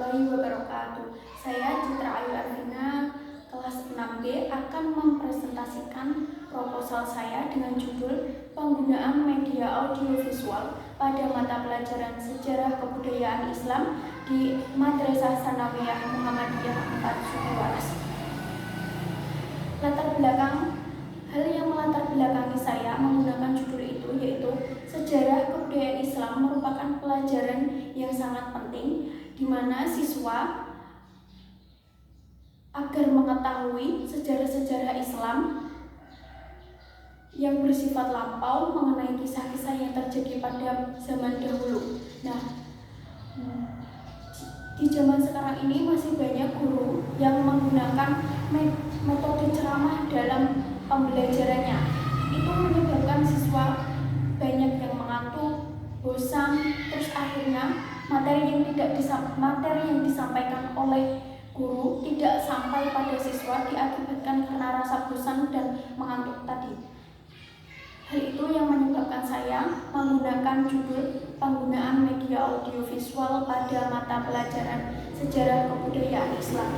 warahmatullahi wabarakatuh. Saya Citra Ayu Arvina, kelas 6B akan mempresentasikan proposal saya dengan judul Penggunaan Media Audiovisual pada mata pelajaran Sejarah Kebudayaan Islam di Madrasah Tsanawiyah Muhammadiyah 4 Sugiwaras. Hal yang melatar belakangi saya menggunakan judul itu yaitu Sejarah Kebudayaan Islam merupakan pelajaran yang sangat penting di mana siswa agar mengetahui sejarah-sejarah Islam yang bersifat lampau mengenai kisah-kisah yang terjadi pada zaman dahulu. Nah, di zaman sekarang ini masih banyak guru yang menggunakan metode ceramah dalam pembelajarannya. Itu menyebabkan siswa banyak yang mengantuk, bosan, terus akhirnya materi yang disampaikan oleh guru tidak sampai pada siswa diakibatkan karena rasa bosan dan mengantuk tadi. Hal itu yang menyebabkan saya menggunakan judul Penggunaan Media Audiovisual pada mata pelajaran Sejarah Kebudayaan Islam.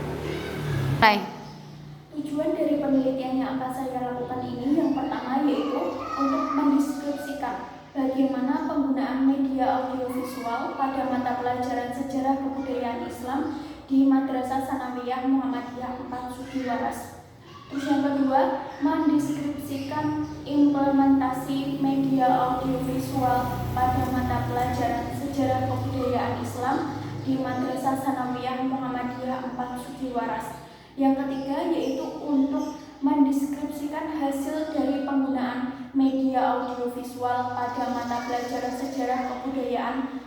Tujuan dari penelitian yang akan saya lakukan ini yang pertama yaitu untuk mendeskripsikan bagaimana penggunaan media audiovisual pada mata pelajaran Sejarah Kebudayaan Islam di Madrasah Tsanawiyah Muhammadiyah 4 Sugiwaras. Terus yang kedua, mendeskripsikan implementasi media audiovisual pada mata pelajaran Sejarah Kebudayaan Islam di Madrasah Tsanawiyah Muhammadiyah 4 Sugiwaras. Yang ketiga yaitu untuk mendeskripsikan hasil dari penggunaan media audiovisual pada mata pelajaran Sejarah Kebudayaan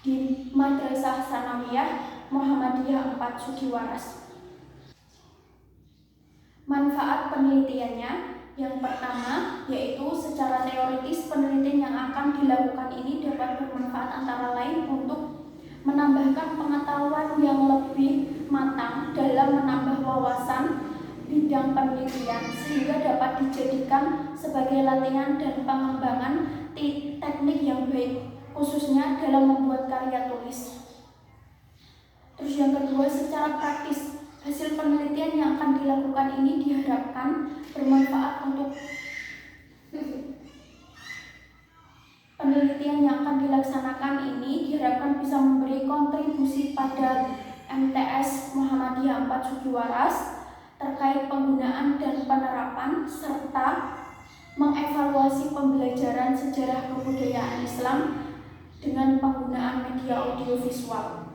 di Madrasah Tsanawiyah Muhammadiyah 4 Sugiwaras. Manfaat penelitiannya yang pertama yaitu secara teoritis penelitian yang akan dilakukan ini dapat bermanfaat antara lain untuk menambahkan pengetahuan yang lebih matang dalam menambah wawasan bidang penelitian sehingga dapat dijadikan sebagai latihan dan pengembangan teknik yang baik khususnya dalam membuat karya tulis. Terus yang kedua, secara praktis hasil penelitian yang akan dilakukan ini diharapkan bermanfaat untuk penelitian yang akan dilaksanakan ini diharapkan bisa memberi kontribusi pada MTS Muhammadiyah 4 Sugiwaras terkait penggunaan dan penerapan serta mengevaluasi pembelajaran sejarah kebudayaan Islam dengan penggunaan media audiovisual.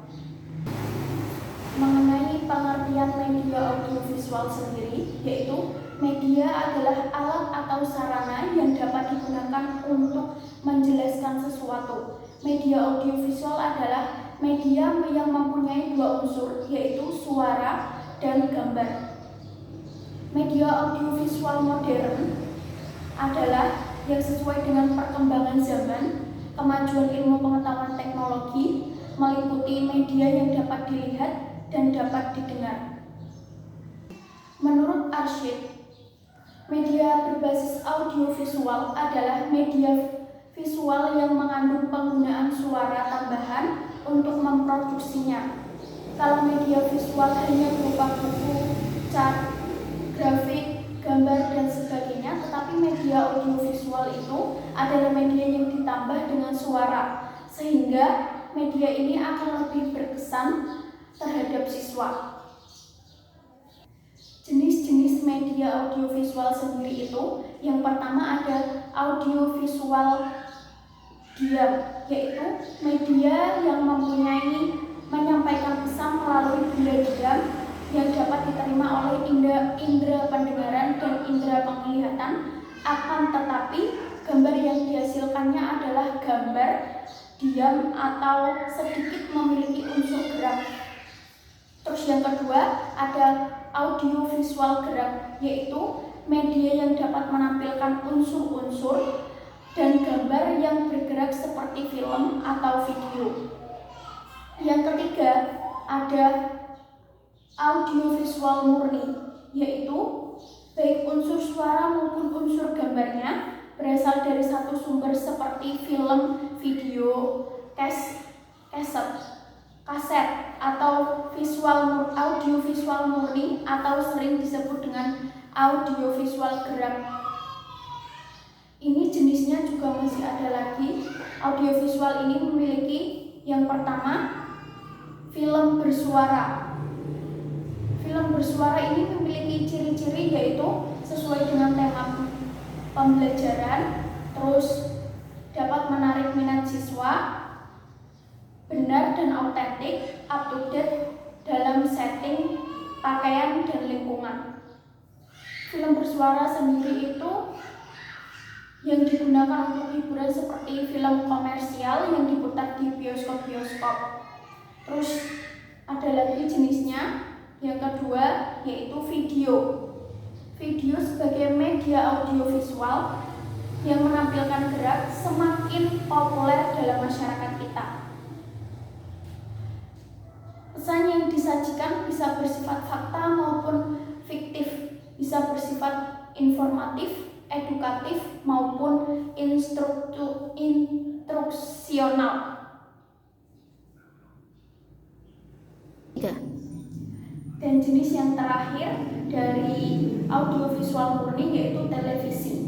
Mengenai pengertian media audiovisual sendiri, yaitu media adalah alat atau sarana yang dapat digunakan untuk menjelaskan sesuatu. Media audiovisual adalah media yang mempunyai dua unsur, yaitu suara dan gambar. Media audiovisual modern adalah yang sesuai dengan perkembangan zaman, kemajuan ilmu pengetahuan teknologi, meliputi media yang dapat dilihat dan dapat didengar. Menurut Arsyid, media berbasis audiovisual adalah media visual yang mengandung penggunaan suara tambahan untuk memproduksinya. Kalau media visual hanya berupa buku, cat, grafik, gambar, dan sebagainya, tetapi media audiovisual itu adalah media yang ditambah dengan suara, sehingga media ini akan lebih berkesan terhadap siswa. Jenis-jenis media audiovisual sendiri itu yang pertama ada audiovisual diam, yaitu media yang menyampaikan pesan melalui benda diam yang dapat diterima oleh indera pendengaran dan indera penglihatan, akan tetapi gambar yang dihasilkannya adalah gambar diam atau sedikit memiliki unsur gerak. Terus yang kedua ada audiovisual gerak, yaitu media yang dapat menampilkan unsur-unsur dan gambar yang bergerak seperti film atau video. Yang ketiga ada audiovisual murni, yaitu baik unsur suara maupun unsur gambarnya berasal dari satu sumber seperti film, video, kaset. kaset atau audiovisual murni atau sering disebut dengan audiovisual gerak. Ini jenisnya juga masih ada lagi. Audiovisual ini memiliki yang pertama, film bersuara. Film bersuara ini memiliki ciri-ciri yaitu sesuai dengan tema pembelajaran, terus dapat menarik minat siswa, benar dan autentik, up to date dalam setting, pakaian, dan lingkungan. Film bersuara sendiri itu yang digunakan untuk hiburan seperti film komersial yang diputar di bioskop-bioskop. Terus ada lagi jenisnya, yang kedua yaitu video. Video sebagai media audiovisual yang menampilkan gerak semakin populer dalam masyarakat kita. Pesan yang disajikan bisa bersifat fakta maupun fiktif, bisa bersifat informatif, edukatif maupun instruksional. Dan jenis yang terakhir dari audiovisual murni yaitu televisi.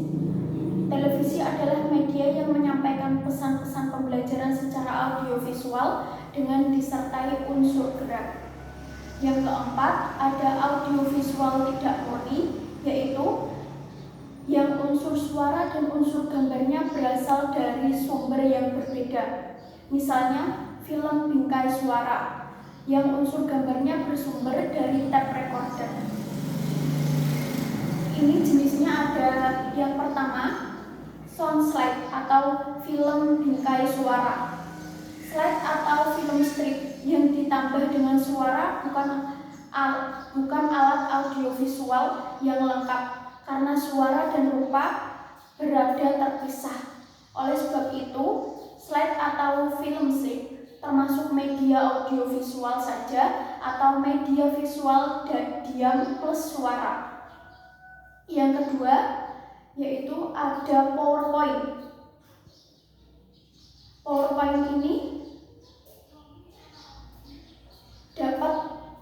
Televisi adalah media yang menyampaikan pesan-pesan pembelajaran secara audiovisual dengan disertai unsur gerak. Yang keempat, ada audiovisual tidak murni, yaitu yang unsur suara dan unsur gambarnya berasal dari sumber yang berbeda. Misalnya, film bingkai suara, yang unsur gambarnya bersumber dari tape recorder. Ini jenisnya ada yang pertama, sound slide atau film bingkai suara. Slide atau film strip yang ditambah dengan suara bukan alat audiovisual yang lengkap karena suara dan rupa berada terpisah. Oleh sebab itu, slide atau film strip termasuk media audiovisual saja atau media visual diam plus suara. Yang kedua yaitu ada PowerPoint. PowerPoint ini dapat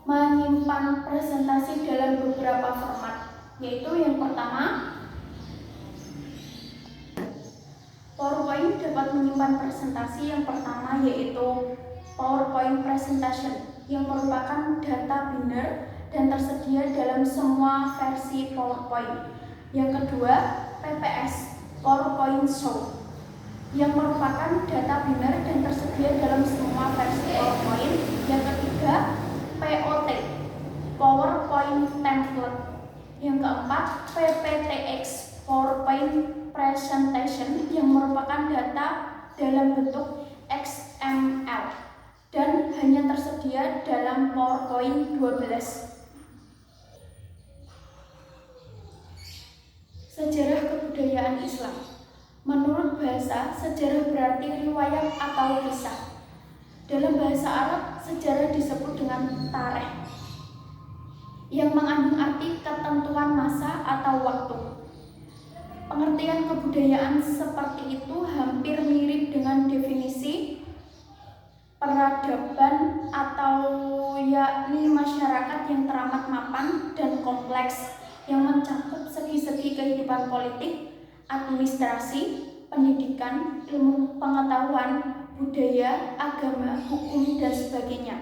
menyimpan presentasi dalam beberapa format, yaitu yang pertama, PowerPoint dapat menyimpan presentasi yang pertama yaitu PowerPoint presentation yang merupakan data binder dan tersedia dalam semua versi PowerPoint. Yang kedua, PPS, PowerPoint Show, yang merupakan data binder dan tersedia dalam semua versi PowerPoint. Yang ketiga, POT, PowerPoint Template. Yang keempat, PPTX, PowerPoint Presentation, yang merupakan data dalam bentuk XML dan hanya tersedia dalam PowerPoint 12. Sejarah kebudayaan Islam. Menurut bahasa, sejarah berarti riwayat atau kisah. Dalam bahasa Arab, sejarah disebut dengan tarikh, yang mengandung arti ketentuan masa atau waktu. Pengertian kebudayaan seperti itu hampir mirip dengan definisi peradaban atau yakni masyarakat yang teramat mapan dan kompleks yang mencakup segi-segi kehidupan politik, administrasi, pendidikan, ilmu pengetahuan, budaya, agama, hukum, dan sebagainya.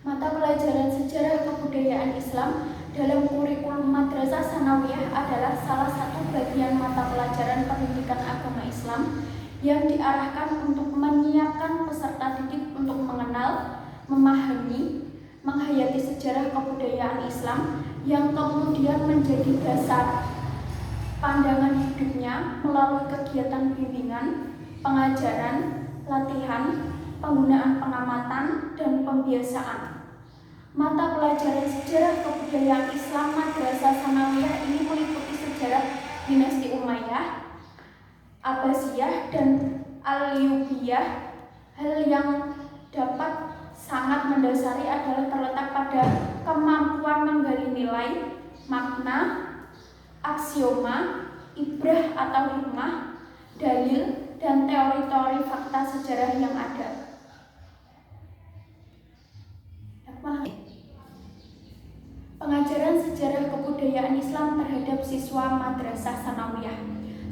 Mata pelajaran sejarah kebudayaan Islam dalam kurikulum Madrasah Tsanawiyah adalah salah satu bagian mata pelajaran pendidikan agama Islam yang diarahkan untuk menyiapkan peserta didik untuk mengenal, memahami, menghayati sejarah kebudayaan Islam yang kemudian menjadi dasar pandangan hidupnya melalui kegiatan bimbingan, pengajaran, latihan, penggunaan pengamatan, dan pembiasaan. Mata pelajaran sejarah kebudayaan Islam Madrasah Tsanawiyah ini meliputi sejarah dinasti Umayyah, Abbasiyah, dan Ayyubiyah. Hal yang dapat sangat mendasari adalah terletak pada kemampuan menggali nilai, makna, aksioma, ibrah atau hikmah, dalil, dan teori-teori fakta sejarah yang ada. Pengajaran sejarah kebudayaan Islam terhadap siswa Madrasah Sanawiyah.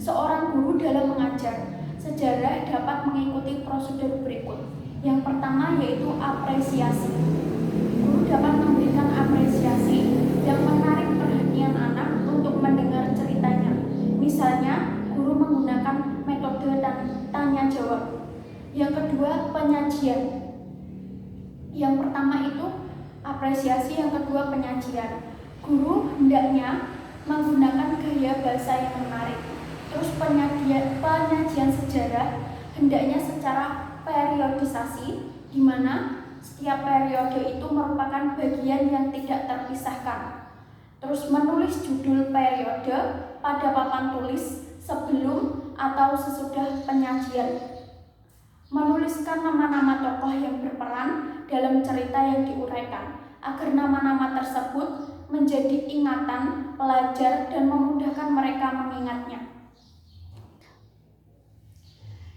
Seorang guru dalam mengajar sejarah dapat mengikuti prosedur berikut. Yang pertama yaitu apresiasi. Guru dapat memberikan apresiasi yang menarik perhatian anak untuk mendengar ceritanya. Misalnya, guru menggunakan metode tanya jawab. Yang kedua, penyajian. Yang pertama itu apresiasi, yang kedua penyajian. Guru hendaknya menggunakan gaya bahasa yang menarik. Terus penyajian sejarah hendaknya secara periodisasi, di mana setiap periode itu merupakan bagian yang tidak terpisahkan. Terus menulis judul periode pada papan tulis sebelum atau sesudah penyajian. Menuliskan nama-nama tokoh yang berperan dalam cerita yang diuraikan, agar nama-nama tersebut menjadi ingatan pelajar dan memudahkan mereka mengingatnya.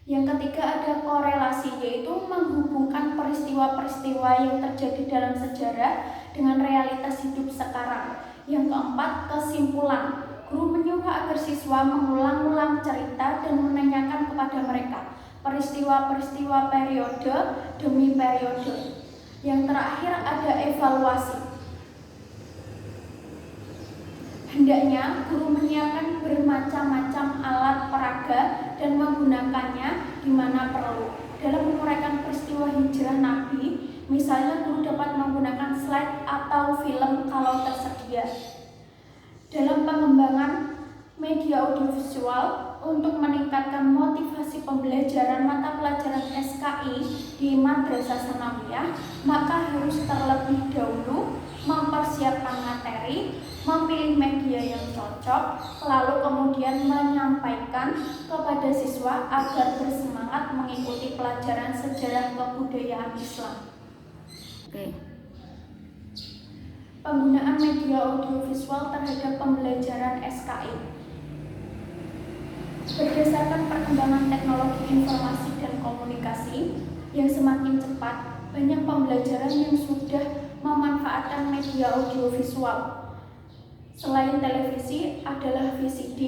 Yang ketiga ada korelasi, yaitu menghubungkan peristiwa-peristiwa yang terjadi dalam sejarah dengan realitas hidup sekarang. Yang keempat, kesimpulan. Guru menyuruh agar siswa mengulang-ulang cerita dan menanyakan kepada mereka peristiwa-peristiwa periode demi periode. Yang terakhir ada evaluasi. Hendaknya guru menyiapkan bermacam-macam alat peraga dan menggunakannya di mana perlu. Dalam menguraikan peristiwa hijrah Nabi, misalnya guru dapat menggunakan slide atau film kalau tersedia. Dalam pengembangan media audiovisual, untuk meningkatkan motivasi pembelajaran mata pelajaran SKI di Madrasah Sanawiyah, maka harus terlebih dahulu mempersiapkan materi, memilih media yang cocok, lalu kemudian menyampaikan kepada siswa agar bersemangat mengikuti pelajaran sejarah kebudayaan Islam. Penggunaan media audiovisual terhadap pembelajaran SKI. Berdasarkan perkembangan teknologi informasi dan komunikasi yang semakin cepat, banyak pembelajaran yang sudah memanfaatkan media audiovisual. Selain televisi, adalah VCD,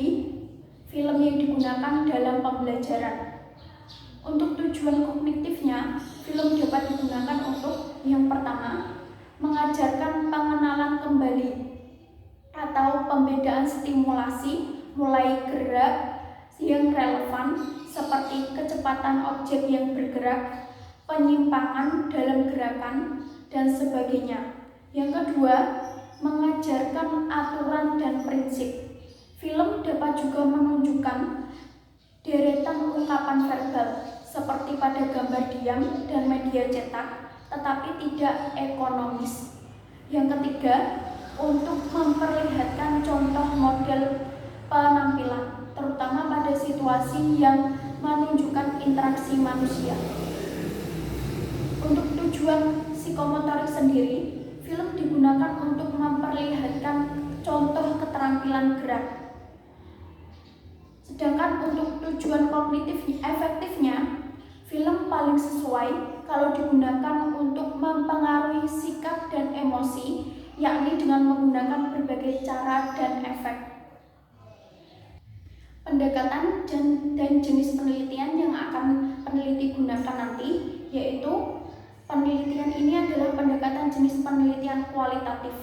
film yang digunakan dalam pembelajaran. Untuk tujuan kognitifnya, film dapat digunakan untuk yang pertama, mengajarkan pengenalan kembali atau pembedaan stimulasi mulai gerak yang relevan seperti kecepatan objek yang bergerak, penyimpangan dalam gerakan, dan sebagainya. Yang kedua, mengajarkan aturan dan prinsip. Film dapat juga menunjukkan deretan ungkapan verbal seperti pada gambar diam dan media cetak, tetapi tidak ekonomis. Yang ketiga, untuk memperlihatkan contoh model penampilan, terutama pada situasi yang menunjukkan interaksi manusia. Untuk tujuan psikomotorik sendiri, film digunakan untuk memperlihatkan contoh keterampilan gerak. Sedangkan untuk tujuan kognitif efektifnya, film paling sesuai kalau digunakan untuk mempengaruhi sikap dan emosi, yakni dengan menggunakan berbagai cara dan efek. Pendekatan dan jenis penelitian yang akan peneliti gunakan nanti, yaitu penelitian ini adalah pendekatan jenis penelitian kualitatif.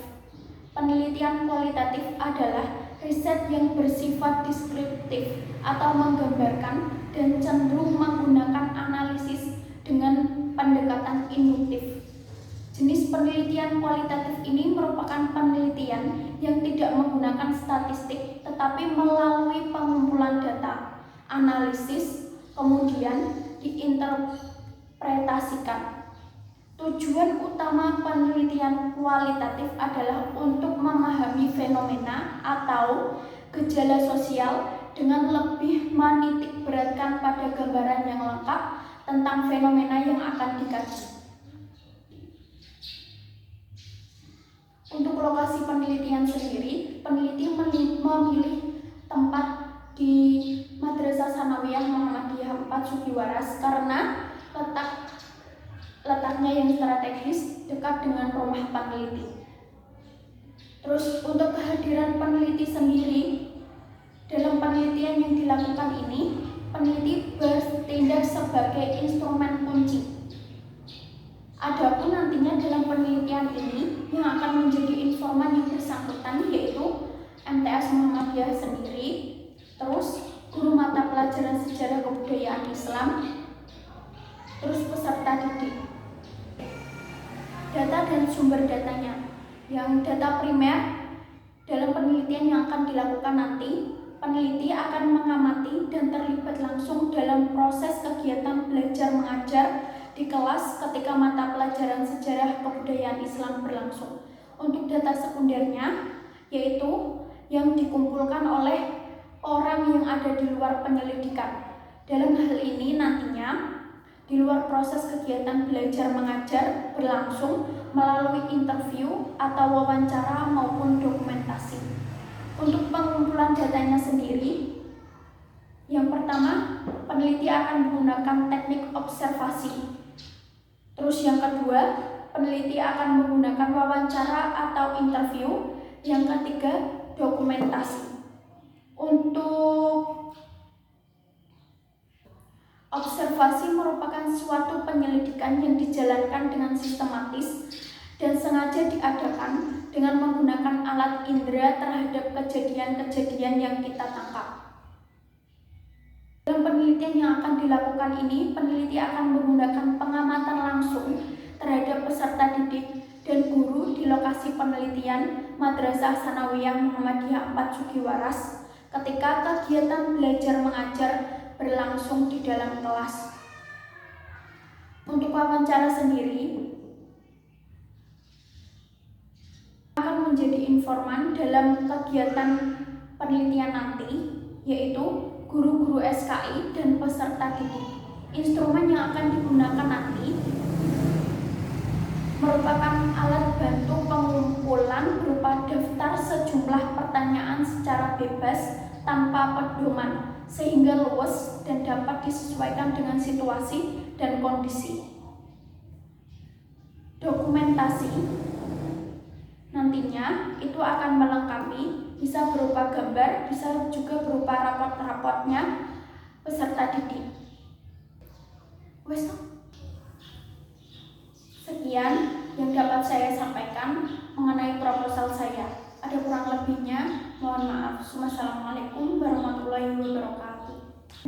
Penelitian kualitatif adalah riset yang bersifat deskriptif atau menggambarkan dan cenderung menggunakan analisis dengan pendekatan induktif. Jenis penelitian kualitatif ini merupakan penelitian yang tidak menggunakan statistik tetapi melalui pengumpulan data, analisis, kemudian diinterpretasikan. Tujuan utama penelitian kualitatif adalah untuk memahami fenomena atau gejala sosial dengan lebih menitik beratkan pada gambaran yang lengkap tentang fenomena yang akan dikaji. Untuk lokasi penelitian sendiri, peneliti memilih tempat di Madrasah Tsanawiyah Muhammadiyah 4 Sugiwaras karena letaknya yang strategis dekat dengan rumah peneliti. Terus untuk kehadiran peneliti sendiri, dalam penelitian yang dilakukan ini, peneliti bertindak sebagai instrumen kunci. Adapun nantinya dalam penelitian ini yang akan menjadi informan yang bersangkutan yaitu MTS Muhammadiyah sendiri, terus guru mata pelajaran sejarah kebudayaan Islam, terus peserta didik. Data dan sumber datanya. Yang data primer dalam penelitian yang akan dilakukan nanti, peneliti akan mengamati dan terlibat langsung dalam proses kegiatan belajar mengajar di kelas ketika mata pelajaran sejarah kebudayaan Islam berlangsung. Untuk data sekundernya, yaitu yang dikumpulkan oleh orang yang ada di luar penyelidikan. Dalam hal ini nantinya, di luar proses kegiatan belajar mengajar berlangsung melalui interview atau wawancara maupun dokumentasi. Untuk pengumpulan datanya sendiri, yang pertama, peneliti akan menggunakan teknik observasi. Terus yang kedua, peneliti akan menggunakan wawancara atau interview. Yang ketiga, dokumentasi. Untuk observasi merupakan suatu penyelidikan yang dijalankan dengan sistematis dan sengaja diadakan dengan menggunakan alat indera terhadap kejadian-kejadian yang kita tangkap. Dalam penelitian yang akan dilakukan ini, peneliti akan menggunakan pengamatan langsung terhadap peserta didik dan guru di lokasi penelitian Madrasah Tsanawiyah Muhammadiyah 4 Sugiwaras ketika kegiatan belajar mengajar berlangsung di dalam kelas. Untuk wawancara sendiri akan menjadi informan dalam kegiatan penelitian nanti, yaitu guru-guru SKI dan peserta didik. Instrumen yang akan digunakan nanti merupakan alat bantu pengumpulan berupa daftar sejumlah pertanyaan secara bebas tanpa pedoman, sehingga luas dan dapat disesuaikan dengan situasi dan kondisi. Dokumentasi nantinya itu akan melengkapi, bisa berupa gambar, bisa juga berupa raport-raportnya peserta didik. Sekian yang dapat saya sampaikan mengenai proposal saya. Ada kurang lebihnya, mohon maaf. Wassalamualaikum warahmatullahi wabarakatuh.